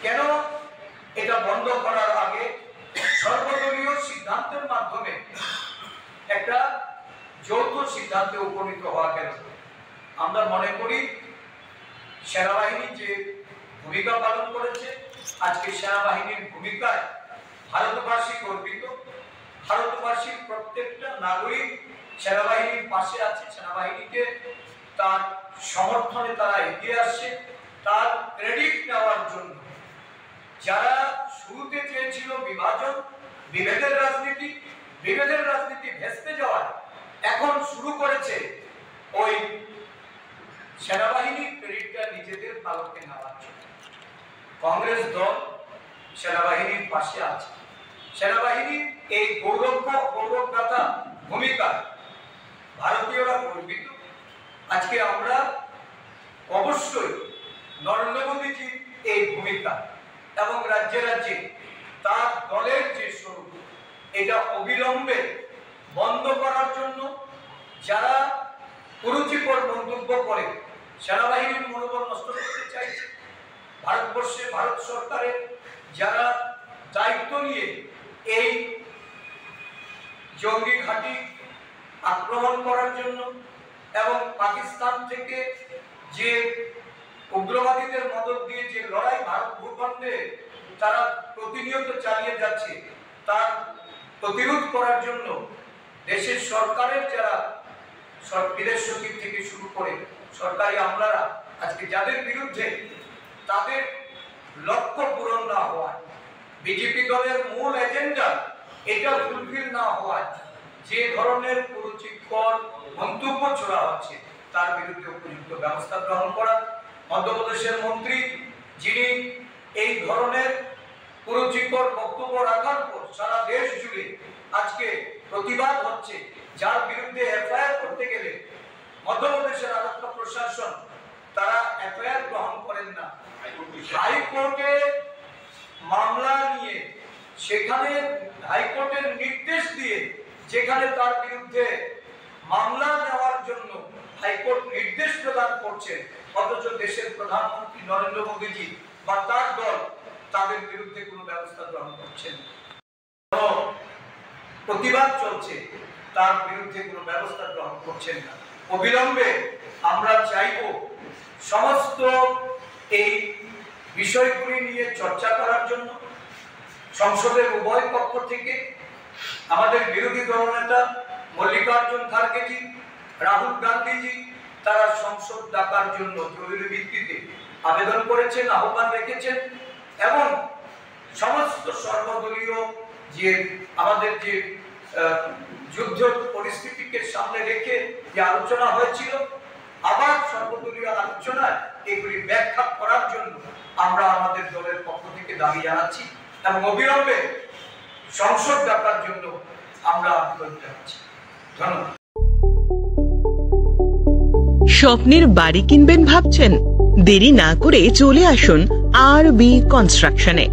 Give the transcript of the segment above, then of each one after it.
কেন এটা বন্ধ করার আগে সর্বদলীয় সিদ্ধান্তের মাধ্যমে একটা যৌথ সিদ্ধান্তে উপনীত হওয়া গেল? আমরা মনে করি সেনাবাহিনী যে ভূমিকা পালন করেছে, আজকে সেনাবাহিনীর ভূমিকায় ভারতবাসী গর্বিত। ভারতবাসীর প্রত্যেকটা নাগরিক সেনাবাহিনীর পাশে আছে, সেনাবাহিনীকে তার সমর্থনে তারা এগিয়ে আসছে। তার ক্রেডিট নেওয়ার জন্য যারা শুরুতে চেয়েছিল বিভাজন, বিভেদের রাজনীতি ভেস্তে যাওয়ার, এখন শুরু করেছে ওই সেনাবাহিনীর ক্রেডিটটা নিজেদের পালকে নেওয়ার জন্য। কংগ্রেস দল সেনাবাহিনীর পাশে আছে। সেনাবাহিনীর এই গৌরবগাথা ভূমিকা ভারতীয়রা গর্বিত। আজকে আমরা অবশ্যই নরেন্দ্র মোদীজির এই ভূমিকা এবং রাজ্যে রাজ্যে তার দলের যে স্বরূপ, এটা অবিলম্বে বন্ধ করার জন্য যারা কুরুচিকর মন্তব্য করে সেনাবাহিনীর মনোবল নষ্ট করতে চাইছে, ভারতবর্ষে ভারত সরকারের যারা দায়িত্ব নিয়ে এই জঙ্গি ঘাঁটি আক্রমণ করার জন্য এবং পাকিস্তান থেকে যে উগ্রবাদীদের মদদ দিয়ে যে লড়াই ভারত ভূখণ্ডে তারা প্রতিনিয়ত চালিয়ে যাচ্ছে, তার প্রতিরোধ করার জন্য দেশের সরকারের যারা বিদেশ সচিব থেকে শুরু করে সরকারি আমলারা আজকে যাদের বিরুদ্ধে তাদের লক্ষ্য পূরণ না হওয়ায়, বিজেপি দলের মূল এজেন্ডা এটা ফুলফিল না হওয়ায় যে ধরনের কুরুচিকর মন্তব্য ছড়া হচ্ছে, তার বিরুদ্ধে উপযুক্ত ব্যবস্থা গ্রহণ করা। মধ্যপ্রদেশের মন্ত্রী যিনি এই ধরনের কুরুচিকর বক্তব্য রাখার পর সারা দেশ জুড়ে আজকে প্রতিবাদ হচ্ছে, যার বিরুদ্ধে এফআইআর করতে গেলে মধ্যপ্রদেশের আরক্ষা প্রশাসন তারা এফআইআর গ্রহণ করেন না। হাইকোর্টে মামলা নিয়ে সেখানে হাইকোর্টের নির্দেশ দিয়ে যেখানে তার বিরুদ্ধে মামলা নেওয়ার জন্য হাইকোর্ট নির্দেশ প্রদান করছে, অথচ দেশের প্রধানমন্ত্রী নরেন্দ্র মোদীজি বা তার দল তাদের বিরুদ্ধে কোনো ব্যবস্থা গ্রহণ করছেন, প্রতিবাদ চলছে, তার বিরুদ্ধে কোনো ব্যবস্থা গ্রহণ করছেন না। অবিলম্বে আমরা চাইব সমস্ত এই বিষয়গুলি নিয়ে চর্চা করার জন্য সংসদের উভয় পক্ষ থেকে আমাদের বিরোধী দলনেতা মল্লিকার্জুন খার্গেজি, রাহুল গান্ধীজি তারা সংসদ ডাকার জন্য জরুরি ভিত্তিতে আবেদন করেছেন, আহ্বান রেখেছেন এবং সমস্ত সর্বদলীয় যে আমাদের যে যুদ্ধ পরিস্থিতিকে সামনে রেখে যে আলোচনা হয়েছিল, আবার সর্বদলীয় আলোচনায় এগুলি ব্যাখ্যা করার জন্য আমরা আমাদের দলের পক্ষ থেকে দাবি জানাচ্ছি এবং অবিলম্বে সংসদ ডাকার জন্য আমরা আবেদন জানাচ্ছি। ধন্যবাদ। স্বপ্নের বাড়ি কিনবেন ভাবছেন? দেরি না করে চলে আসুন আরবি কনস্ট্রাকশনে।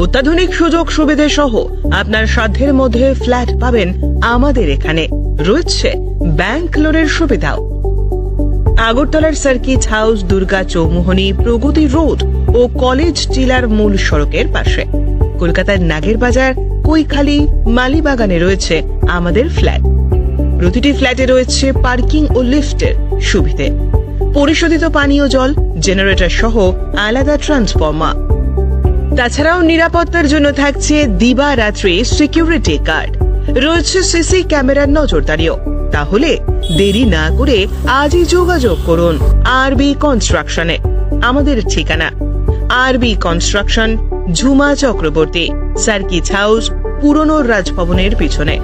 অত্যাধুনিক সুযোগ সুবিধা সহ আপনার সাধ্যের মধ্যে ফ্ল্যাট পাবেন আমাদের এখানে। রয়েছে ব্যাংক লোনের সুবিধাও। আগরতলার সার্কিট হাউস, দুর্গা চৌমুহনী, প্রগতি রোড ও কলেজ টিলার মূল সড়কের পাশে। কলকাতার নাগের বাজার, কৈখালি, মালিবাগানে রয়েছে আমাদের ফ্ল্যাট। প্রতিটি ফ্ল্যাটে রয়েছে পার্কিং ও লিফটের সুবিধে, পরিশোধিত পানীয় জল, জেনারেটর সহ আলাদা ট্রান্সফরমার। তাছাড়াও নিরাপত্তার জন্য থাকছে দিবারাত্রি সিকিউরিটি গার্ড, রয়েছে সিসি ক্যামেরার নজরদারিও। তাহলে দেরি না করে আজই যোগাযোগ করুন আরবি কনস্ট্রাকশনে। আমাদের ঠিকানা আরবি construction, Jhuma Chakraborty, circuit house, পুরনো রাজভবনের পিছনে।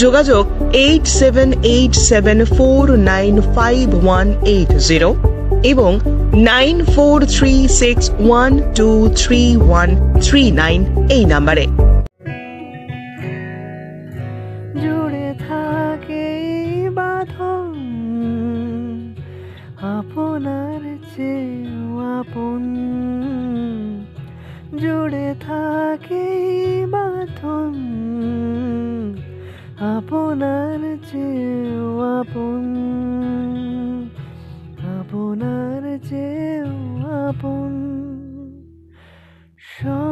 যোগাযোগ 8787495180 এবং 9436123139 এই নাম্বারে। জুড়ে থাকে বাঁধন আপনার চেয়েও আপন, জুড়ে থাকে বাঁধন আপনার চেয়েও আপন, আপনার চেয়েও আপন। সব